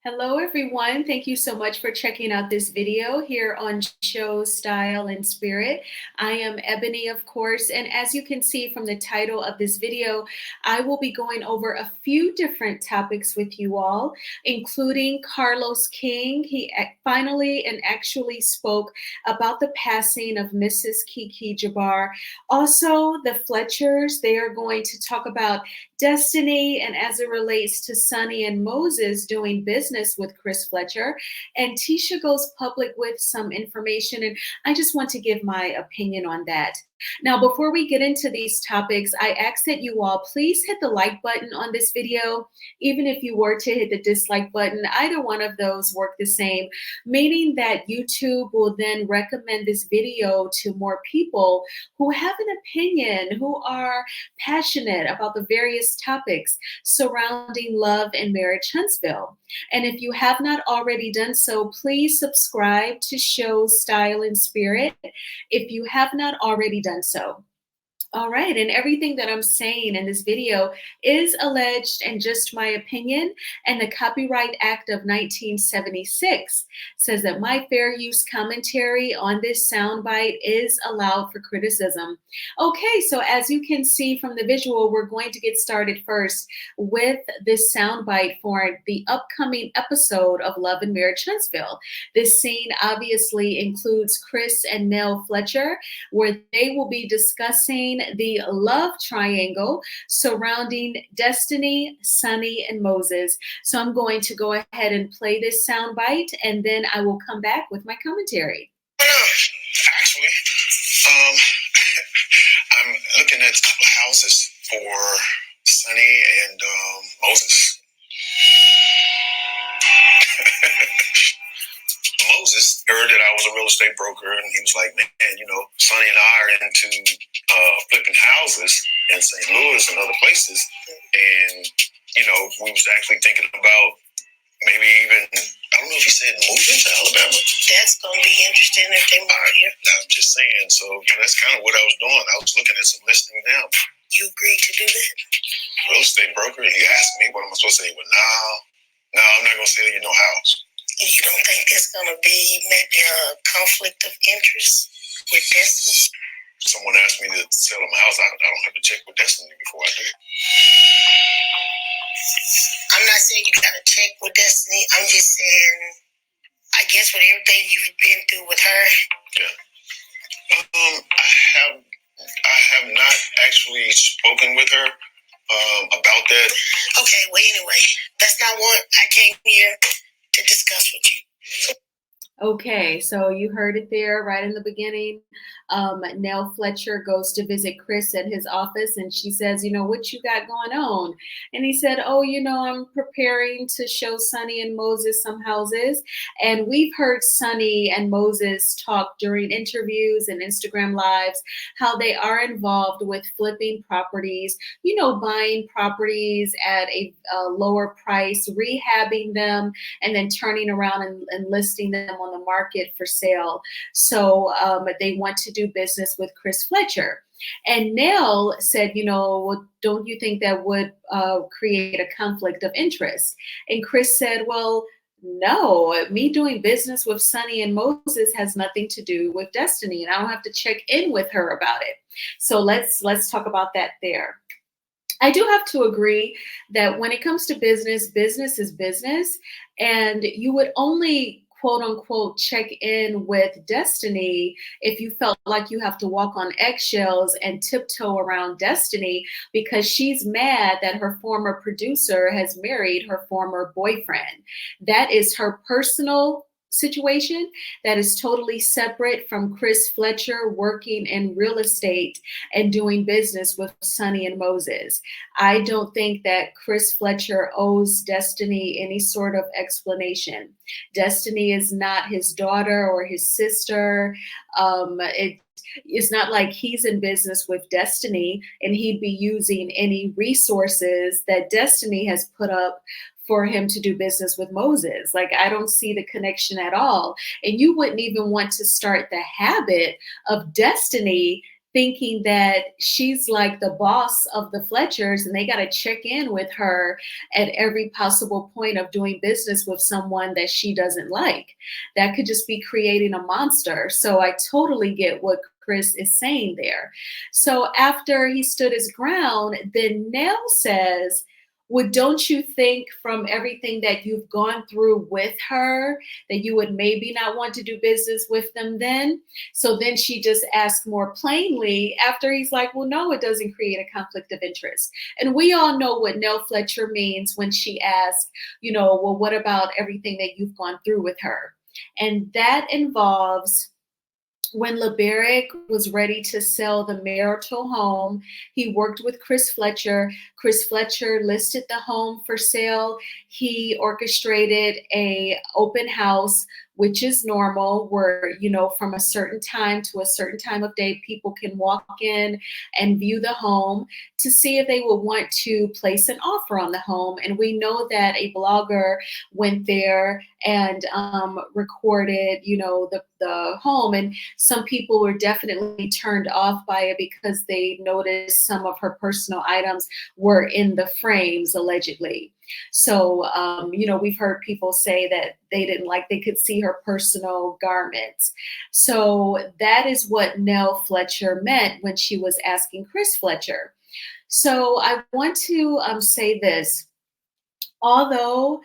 Hello, everyone. Thank you so much for checking out this video here on Show Style and Spirit. I am Ebony, of course, and as you can see from the title of this video, I will be going over a few different topics with you all, including Carlos King. He finally and actually spoke about the passing of Mrs. Kiki Jabar. Also, the Fletchers, they are going to talk about destiny and as it relates to Sunni and Moses doing business with Chris Fletcher. And Tisha goes public with some information, and I just want to give my opinion on that. Now, before we get into these topics, I ask that you all please hit the like button on this video. Even if you were to hit the dislike button, either one of those work the same, meaning that YouTube will then recommend this video to more people who have an opinion, who are passionate about the various topics surrounding love and marriage Huntsville. And if you have not already done so, please subscribe to Show Style and Spirit if you have not already done so. All right, and everything that I'm saying in this video is alleged and just my opinion, and the Copyright Act of 1976 says that my fair use commentary on this soundbite is allowed for criticism. Okay, so as you can see from the visual, we're going to get started first with this soundbite for the upcoming episode of Love and Marriage Huntsville. This scene obviously includes Chris and Nell Fletcher, where they will be discussing the love triangle surrounding Destiny, Sunni, and Moses. So I'm going to go ahead and play this soundbite, and then I will come back with my commentary. Actually, I'm looking at a couple of houses for Sunni and Moses. Moses heard that I was a real estate broker, and he was like, man, Sunni and I are into flipping houses in St. Louis and other places. And, we was actually thinking about maybe even, I don't know if he said moving to Alabama. That's going to be interesting if they move here. I'm just saying. So that's kind of what I was doing. I was looking at some listings now. You agreed to do that? Real estate broker, and he asked me what am I supposed to say. Well, no, I'm not going to sell you no house. You don't think there's going to be maybe a conflict of interest with Destiny? Someone asked me to sell them a house. I don't have to check with Destiny before I do it. I'm not saying you got to check with Destiny. I'm just saying, I guess with everything you've been through with her. Yeah. I have not actually spoken with her about that. Okay, well, anyway, that's not what I came here to discuss with you. Okay, so you heard it there right in the beginning. Nell Fletcher goes to visit Chris at his office, and she says, what you got going on? And he said, I'm preparing to show Sunni and Moses some houses. And we've heard Sunni and Moses talk during interviews and Instagram lives, how they are involved with flipping properties, buying properties at a lower price, rehabbing them, and then turning around and listing them on the market for sale. So they want to do business with Chris Fletcher. And Nell said, well, don't you think that would create a conflict of interest? And Chris said, well, no, me doing business with Sunni and Moses has nothing to do with Destiny, and I don't have to check in with her about it. So let's talk about that there. I do have to agree that when it comes to business, business is business, and you would only quote unquote check in with Destiny if you felt like you have to walk on eggshells and tiptoe around Destiny because she's mad that her former producer has married her former boyfriend. That is her personal situation that is totally separate from Chris Fletcher working in real estate and doing business with Sunni and Moses. I don't think that Chris Fletcher owes Destiny any sort of explanation. Destiny is not his daughter or his sister. It's not like he's in business with Destiny and he'd be using any resources that Destiny has put up for him to do business with Moses. Like, I don't see the connection at all. And you wouldn't even want to start the habit of Destiny thinking that she's like the boss of the Fletchers and they got to check in with her at every possible point of doing business with someone that she doesn't like. That could just be creating a monster. So I totally get what Chris is saying there. So after he stood his ground, then Nell says, well, don't you think from everything that you've gone through with her that you would maybe not want to do business with them then? So then she just asked more plainly after he's like, well, no, it doesn't create a conflict of interest. And we all know what Nell Fletcher means when she asked, well, what about everything that you've gone through with her? And that involves when LeBaric was ready to sell the marital home, he worked with Chris Fletcher. Chris Fletcher listed the home for sale. He orchestrated a open house, which is normal, where, from a certain time to a certain time of day, people can walk in and view the home to see if they will want to place an offer on the home. And we know that a blogger went there and recorded, the home. And some people were definitely turned off by it because they noticed some of her personal items were in the frames, allegedly. So, we've heard people say that they didn't like, they could see her personal garments. So that is what Nell Fletcher meant when she was asking Chris Fletcher. So I want to say this, although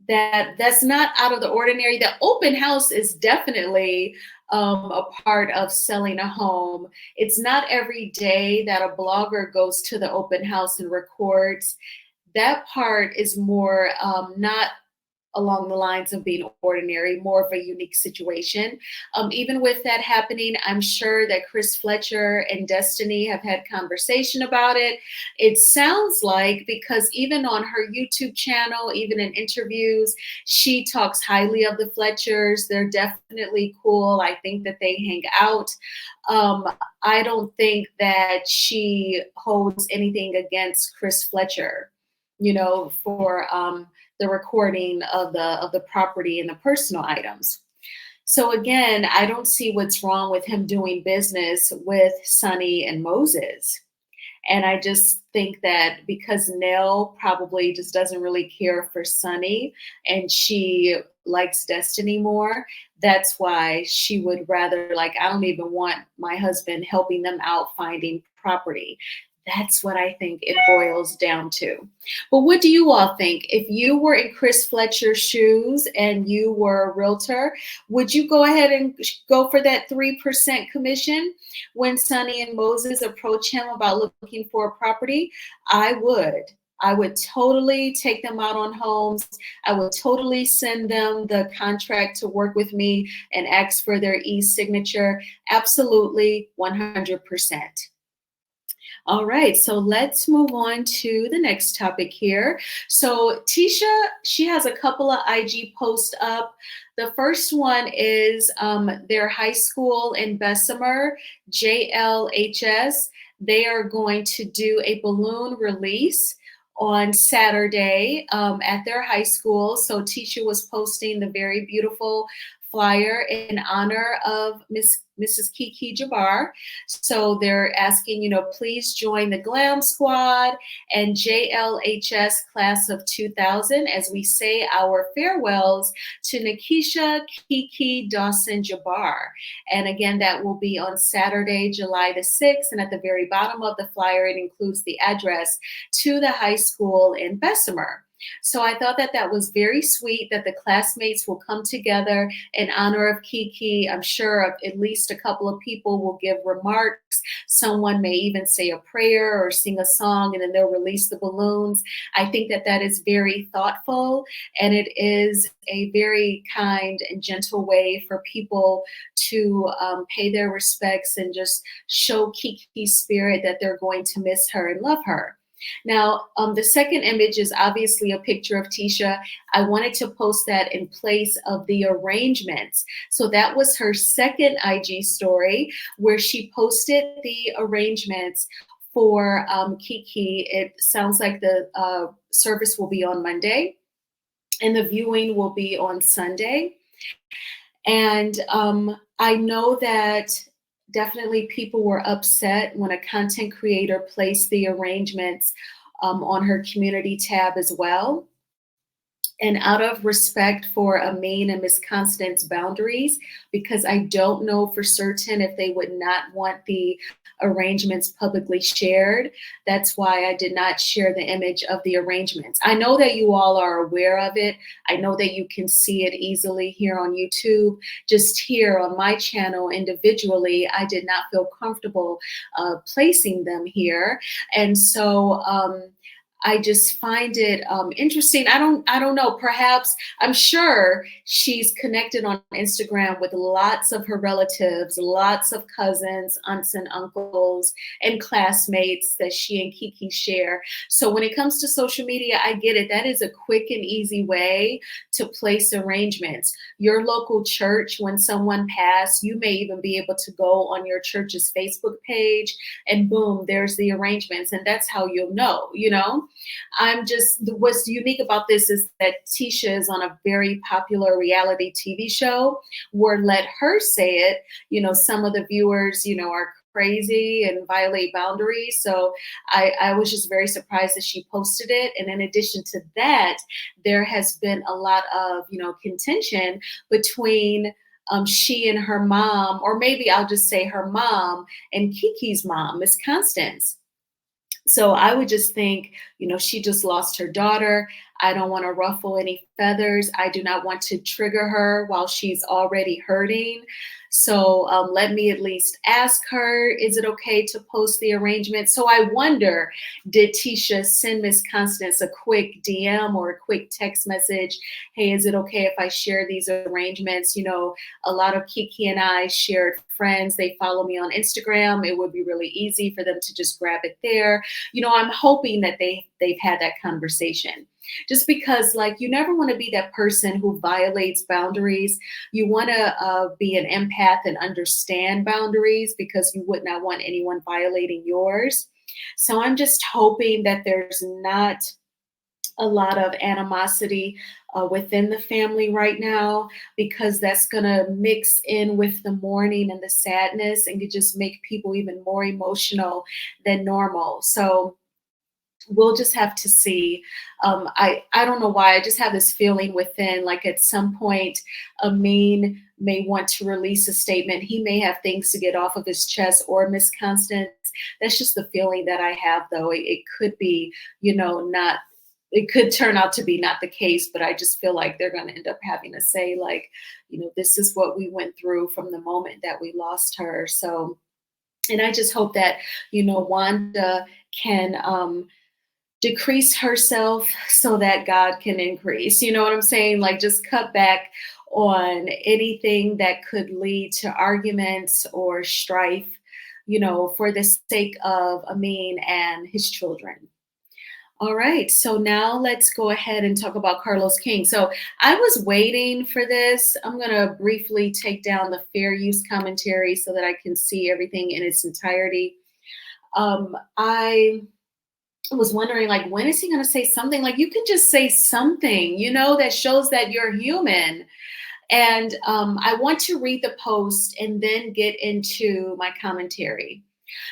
that's not out of the ordinary. The open house is definitely a part of selling a home. It's not every day that a blogger goes to the open house and records. That part is more not along the lines of being ordinary, more of a unique situation. Even with that happening, I'm sure that Chris Fletcher and Destiny have had conversation about it. It sounds like, because even on her YouTube channel, even in interviews, she talks highly of the Fletchers. They're definitely cool. I think that they hang out. I don't think that she holds anything against Chris Fletcher, for the recording of the property and the personal items. So again, I don't see what's wrong with him doing business with Sunni and Moses. And I just think that because Nell probably just doesn't really care for Sunni and she likes Destiny more, that's why she would rather, like, I don't even want my husband helping them out finding property. That's what I think it boils down to. But what do you all think? If you were in Chris Fletcher's shoes and you were a realtor, would you go ahead and go for that 3% commission when Sunni and Moses approach him about looking for a property? I would. I would totally take them out on homes. I would totally send them the contract to work with me and ask for their e-signature. Absolutely, 100%. All right, so let's move on to the next topic here. So Tisha, she has a couple of IG posts up. The first one is their high school in Bessemer, JLHS. They are going to do a balloon release on Saturday at their high school. So Tisha was posting the very beautiful flyer in honor of Mrs. Kiki Jabar. So they're asking, please join the Glam Squad and JLHS class of 2000 as we say our farewells to Nikisha, Kiki, Dawson, Jabar. And again, that will be on Saturday, July the 6th. And at the very bottom of the flyer, it includes the address to the high school in Bessemer. So I thought that that was very sweet that the classmates will come together in honor of Kiki. I'm sure at least a couple of people will give remarks. Someone may even say a prayer or sing a song, and then they'll release the balloons. I think that that is very thoughtful, and it is a very kind and gentle way for people to pay their respects and just show Kiki's spirit that they're going to miss her and love her. Now, the second image is obviously a picture of Tisha. I wanted to post that in place of the arrangements. So that was her second IG story where she posted the arrangements for Kiki. It sounds like the service will be on Monday and the viewing will be on Sunday. And I know that definitely people were upset when a content creator placed the arrangements on her community tab as well. And out of respect for Amin and Miss Constance's boundaries, because I don't know for certain if they would not want the arrangements publicly shared, that's why I did not share the image of the arrangements. I know that you all are aware of it. I know that you can see it easily here on YouTube. Just here on my channel individually, I did not feel comfortable placing them here. And so, I just find it interesting. I don't know. Perhaps I'm sure she's connected on Instagram with lots of her relatives, lots of cousins, aunts and uncles, and classmates that she and Kiki share. So when it comes to social media, I get it. That is a quick and easy way to place arrangements. Your local church, when someone passed, you may even be able to go on your church's Facebook page and boom, there's the arrangements, and that's how you'll know. What's unique about this is that Tisha is on a very popular reality TV show where let her say it, some of the viewers, are crazy and violate boundaries. So I was just very surprised that she posted it. And in addition to that, there has been a lot of, contention between she and her mom, or maybe I'll just say her mom and Kiki's mom, Miss Constance. So I would just think, she just lost her daughter. I don't want to ruffle any feathers. I do not want to trigger her while she's already hurting. So let me at least ask her, is it okay to post the arrangement? So I wonder, did Tisha send Miss Constance a quick DM or a quick text message? Hey, is it okay if I share these arrangements? A lot of Kiki and I shared friends. They follow me on Instagram. It would be really easy for them to just grab it there. I'm hoping that they've had that conversation. Just because, you never want to be that person who violates boundaries. You want to be an empath and understand boundaries because you would not want anyone violating yours. So I'm just hoping that there's not a lot of animosity within the family right now, because that's going to mix in with the mourning and the sadness and could just make people even more emotional than normal. So we'll just have to see. I don't know why. I just have this feeling within, like at some point, Amin may want to release a statement. He may have things to get off of his chest, or Miss Constance. That's just the feeling that I have, though. It could be, not. It could turn out to be not the case, but I just feel like they're going to end up having to say, this is what we went through from the moment that we lost her. So, and I just hope that, Wanda can decrease herself so that God can increase. You know what I'm saying? Just cut back on anything that could lead to arguments or strife, for the sake of Amin and his children. All right, so now let's go ahead and talk about Carlos King. So I was waiting for this. I'm going to briefly take down the fair use commentary so that I can see everything in its entirety. I was wondering, when is he going to say something? You can just say something, that shows that you're human. And I want to read the post and then get into my commentary.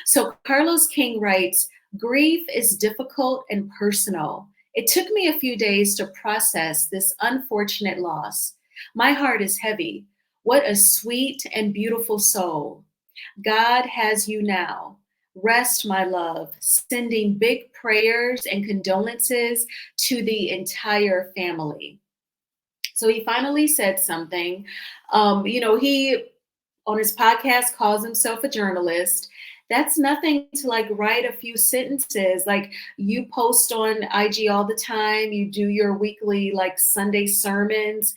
So Carlos King writes, grief is difficult and personal. It took me a few days to process this unfortunate loss. My heart is heavy. What a sweet and beautiful soul. God has you now. Rest, my love, sending big prayers and condolences to the entire family. So he finally said something. He, on his podcast, calls himself a journalist. That's nothing to write a few sentences. You post on IG all the time. You do your weekly Sunday sermons.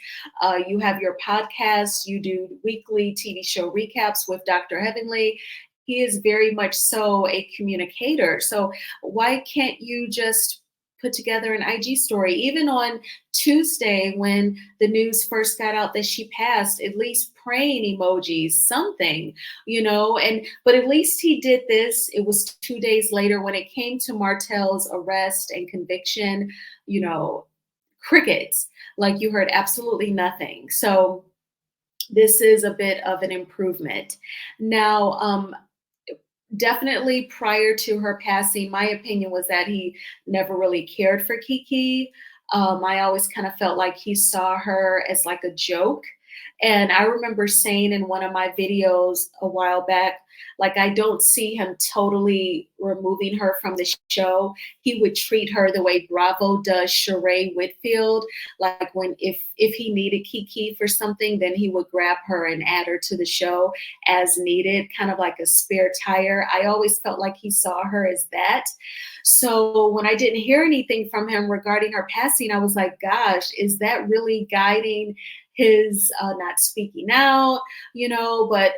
You have your podcast. You do weekly TV show recaps with Dr. Heavenly. He is very much so a communicator. So why can't you just put together an IG story? Even on Tuesday, when the news first got out that she passed, at least praying emojis, something, but at least he did this. It was 2 days later when it came to Martell's arrest and conviction, crickets. You heard absolutely nothing. So this is a bit of an improvement. Now, definitely prior to her passing, my opinion was that he never really cared for Kiki. I always kind of felt like he saw her as like a joke. And I remember saying in one of my videos a while back, like, I don't see him totally removing her from the show. He would treat her the way Bravo does Sheree Whitfield. Like, when if he needed Kiki for something, then he would grab her and add her to the show as needed, kind of like a spare tire. I always felt like he saw her as that. So when I didn't hear anything from him regarding her passing, I was like, gosh, is that really guiding his not speaking out? But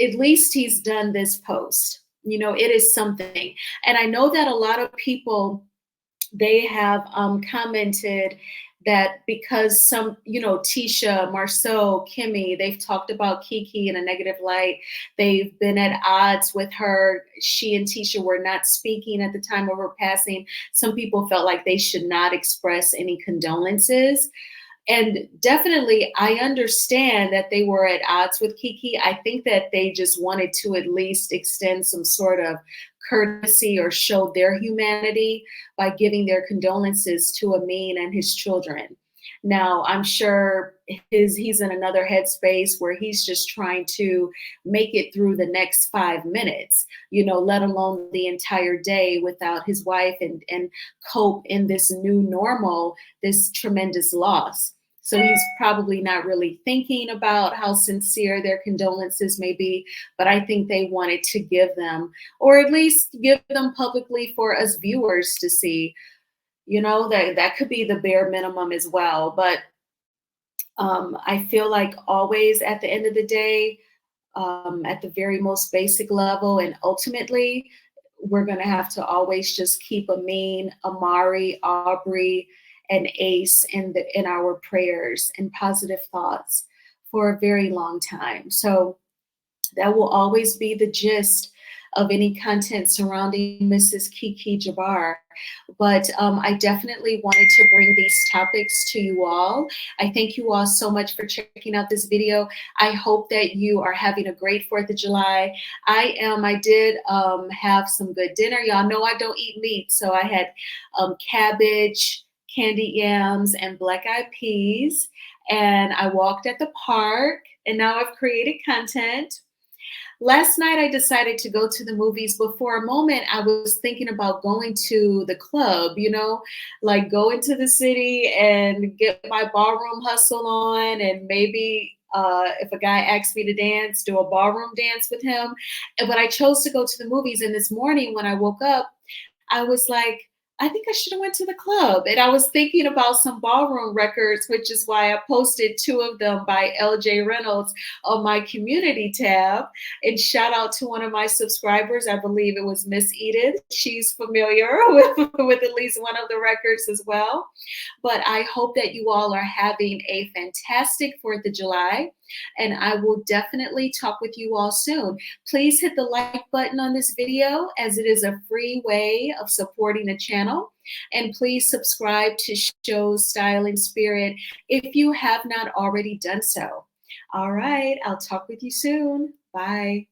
at least he's done this post. It is something. And I know that a lot of people, they have commented that because some, Tisha, Marceau, Kimmy, they've talked about Kiki in a negative light. They've been at odds with her. She and Tisha were not speaking at the time of her passing. Some people felt like they should not express any condolences. And definitely, I understand that they were at odds with Kiki. I think that they just wanted to at least extend some sort of courtesy or show their humanity by giving their condolences to Amin and his children. Now, I'm sure he's in another headspace where he's just trying to make it through the next 5 minutes, let alone the entire day without his wife, and cope in this new normal, this tremendous loss. So he's probably not really thinking about how sincere their condolences may be, but I think they wanted to give them, or at least give them publicly for us viewers to see. That could be the bare minimum as well. But I feel like always at the end of the day, at the very most basic level, and ultimately, we're going to have to always just keep Amin, Amari, Aubrey, and Ace in our prayers and positive thoughts for a very long time. So that will always be the gist of any content surrounding Mrs. Keke Jabar. But I definitely wanted to bring these topics to you all. I thank you all so much for checking out this video. I hope that you are having a great 4th of July. I am. I did have some good dinner. Y'all know I don't eat meat, so I had cabbage, candied yams, and black-eyed peas. And I walked at the park, and now I've created content. Last night, I decided to go to the movies, but for a moment, I was thinking about going to the club, like go into the city and get my ballroom hustle on, and maybe if a guy asked me to dance, do a ballroom dance with him. But I chose to go to the movies, and this morning when I woke up, I was like, I think I should have went to the club. And I was thinking about some ballroom records, which is why I posted 2 of them by LJ Reynolds on my community tab. And shout out to one of my subscribers. I believe it was Miss Edith. She's familiar with at least one of the records as well. But I hope that you all are having a fantastic 4th of July. And I will definitely talk with you all soon. Please hit the like button on this video, as it is a free way of supporting the channel. And please subscribe to Shows Style and Spirit if you have not already done so. All right, I'll talk with you soon. Bye.